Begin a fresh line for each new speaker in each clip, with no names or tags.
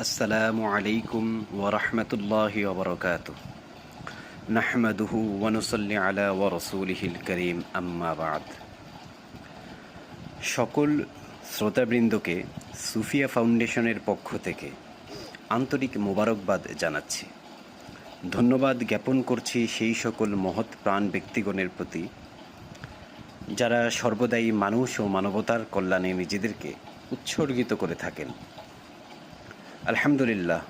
আসসালামু আলাইকুম ওয়া রাহমাতুল্লাহি ওয়া বারাকাতুহু নাহমাদুহু ওয়া নুসাল্লি আলা ওয়া রাসূলিহিল কারীম আম্মা বা'দ। সকল শ্রোতাবৃন্দকে সুফিয়া ফাউন্ডেশনের পক্ষ থেকে আন্তরিক মোবারকবাদ জানাচ্ছি। ধন্যবাদ জ্ঞাপন করছি সেই সকল মহৎ প্রাণ ব্যক্তিগণের প্রতি যারা সর্বদাই মানুষ ও মানবতার কল্যাণে নিজেদেরকে উৎসর্গিত করে থাকেন। আলহামদুলিল্লাহ,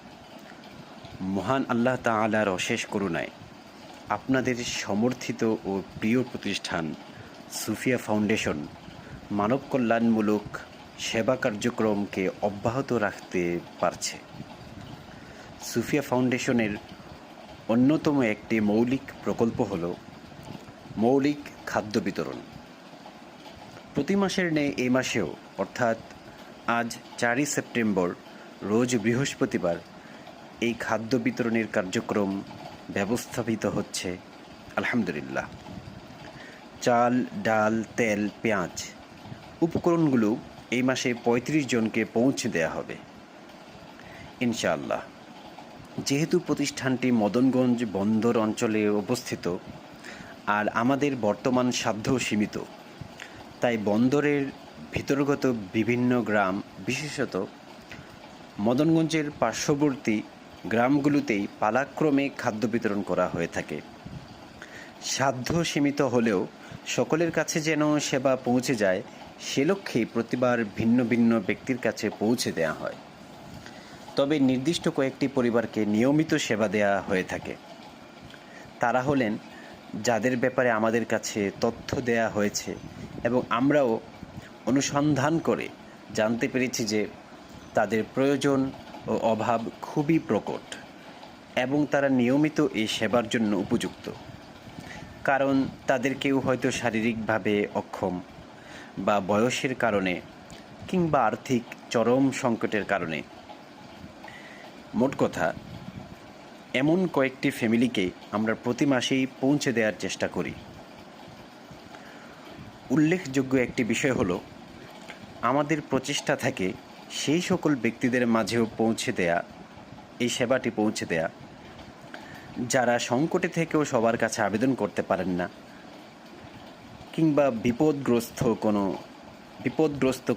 মহান আল্লাহ তাআলার অশেষ করুণায় আপনাদের সমর্থিত ও প্রিয় প্রতিষ্ঠান সুফিয়া ফাউন্ডেশন মানব কল্যাণমূলক সেবা কার্যক্রমকে অব্যাহত রাখতে পারছে। সুফিয়া ফাউন্ডেশনের অন্যতম একটি মৌলিক প্রকল্প হল মৌলিক খাদ্য বিতরণ। প্রতি মাসের ন্যায় এই মাসেও অর্থাৎ আজ 4 সেপ্টেম্বর রোজ বৃহস্পতিবার এই খাদ্য বিতরণের কার্যক্রম ব্যবস্থাপিত হচ্ছে। আলহামদুলিল্লাহ, চাল, ডাল, তেল, পেঁয়াজ উপকরণগুলো এই মাসে 35 জনকে পৌঁছে দেওয়া হবে ইনশাআল্লাহ। যেহেতু প্রতিষ্ঠানটি মদনগঞ্জ বন্দর অঞ্চলে অবস্থিত আর আমাদের বর্তমান সাধ্যও সীমিত, তাই বন্দরের ভিতরগত বিভিন্ন গ্রাম, বিশেষত মদনগঞ্জের পার্শ্ববর্তী গ্রামগুলোতেই পালাক্রমে খাদ্য বিতরণ করা হয়ে থাকে। সাধ্য সীমিত হলেও সকলের কাছে যেন সেবা পৌঁছে যায় সে লক্ষ্যেই প্রতিবার ভিন্ন ভিন্ন ব্যক্তির কাছে পৌঁছে দেওয়া হয়। তবে নির্দিষ্ট কয়েকটি পরিবারকে নিয়মিত সেবা দেওয়া হয়ে থাকে। তারা হলেন যাদের ব্যাপারে আমাদের কাছে তথ্য দেওয়া হয়েছে এবং আমরাও অনুসন্ধান করে জানতে পেরেছি যে তাদের প্রয়োজন ও অভাব খুবই প্রকট এবং তারা নিয়মিত এই সেবার জন্য উপযুক্ত। কারণ তাদের কেউ হয়তো শারীরিকভাবে অক্ষম বা বয়সের কারণে কিংবা আর্থিক চরম সংকটের কারণে। মোট কথা, এমন কয়েকটি ফ্যামিলিকে আমরা প্রতি মাসেই পৌঁছে দেওয়ার চেষ্টা করি। উল্লেখযোগ্য একটি বিষয় হলো আমাদের প্রচেষ্টা থাকে সেই সকল ব্যক্তিদের মাঝেও পৌঁছে দেয়া, এই সেবাটি পৌঁছে দেয়া যারা সংকটে থেকেও সবার কাছে আবেদন করতে পারেন না কিংবা বিপদগ্রস্ত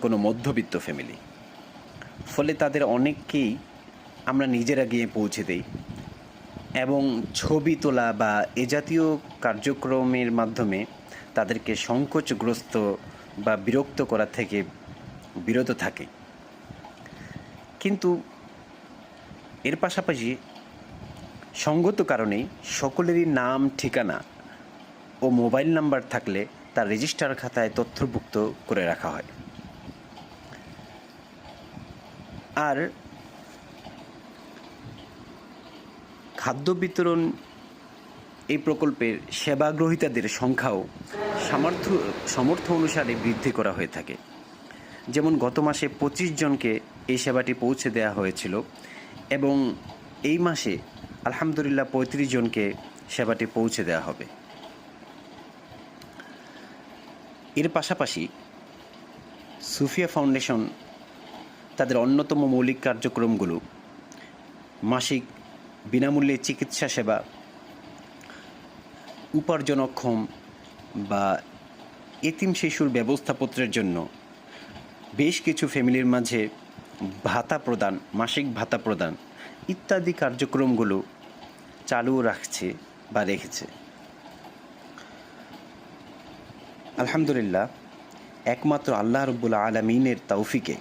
কোনো মধ্যবিত্ত ফ্যামিলি। ফলে তাদের অনেককেই আমরা নিজেরা গিয়ে পৌঁছে দেই এবং ছবি তোলা বা এ জাতীয় কার্যক্রমের মাধ্যমে তাদেরকে সংকোচগ্রস্ত বা বিরক্ত করা থেকে বিরত থাকে। কিন্তু এর পাশাপাশি সঙ্গত কারণেই সকলেরই নাম, ঠিকানা ও মোবাইল নাম্বার থাকলে তার রেজিস্টার খাতায় তথ্যভুক্ত করে রাখা হয়। আর খাদ্য বিতরণ এই প্রকল্পের সেবাগ্রহীতাদের সংখ্যাও সামর্থ্য অনুসারে বৃদ্ধি করা হয়ে থাকে। যেমন গত মাসে 25 জনকে এই সেবাটি পৌঁছে দেওয়া হয়েছিল এবং এই মাসে আলহামদুলিল্লাহ 35 জনকে সেবাটি পৌঁছে দেওয়া হবে। এর পাশাপাশি সুফিয়া ফাউন্ডেশন তাদের অন্যতম মৌলিক কার্যক্রমগুলো মাসিক বিনামূল্যে চিকিৎসা সেবা, উপার্জনক্ষম বা এতিম শিশুর ব্যবস্থাপত্রের জন্য বেশ কিছু ফ্যামিলির মাঝে ভাতা প্রদান, মাসিক ভাতা প্রদান ইত্যাদি কার্যক্রমগুলো চালু রাখছে বা রেখেছে। আলহামদুলিল্লাহ, একমাত্র আল্লাহ রাব্বুল আলামিনের তৌফিকে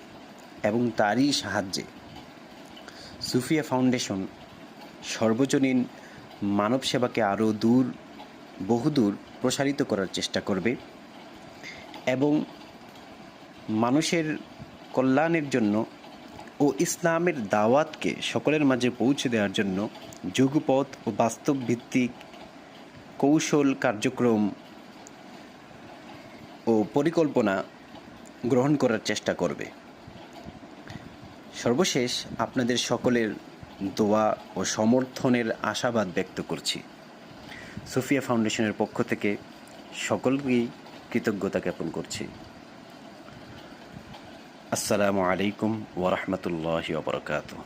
এবং তারই সাহায্যে সুফিয়া ফাউন্ডেশন সর্বজনীন মানব সেবাকে আরও বহুদূর প্রসারিত করার চেষ্টা করবে এবং মানুষের কল্যাণের জন্য ও ইসলামের দাওয়াতকে সকলের মাঝে পৌঁছে দেওয়ার জন্য যুগপৎ ও বাস্তবভিত্তিক কৌশল, কার্যক্রম ও পরিকল্পনা গ্রহণ করার চেষ্টা করবে। সর্বশেষ আপনাদের সকলের দোয়া ও সমর্থনের আশাবাদ ব্যক্ত করছি। সুফিয়া ফাউন্ডেশনের পক্ষ থেকে সকলকেই কৃতজ্ঞতা জ্ঞাপন করছি। আসসালামু আলাইকুম ওয়া রাহমাতুল্লাহি ওয়া বারাকাতুহু।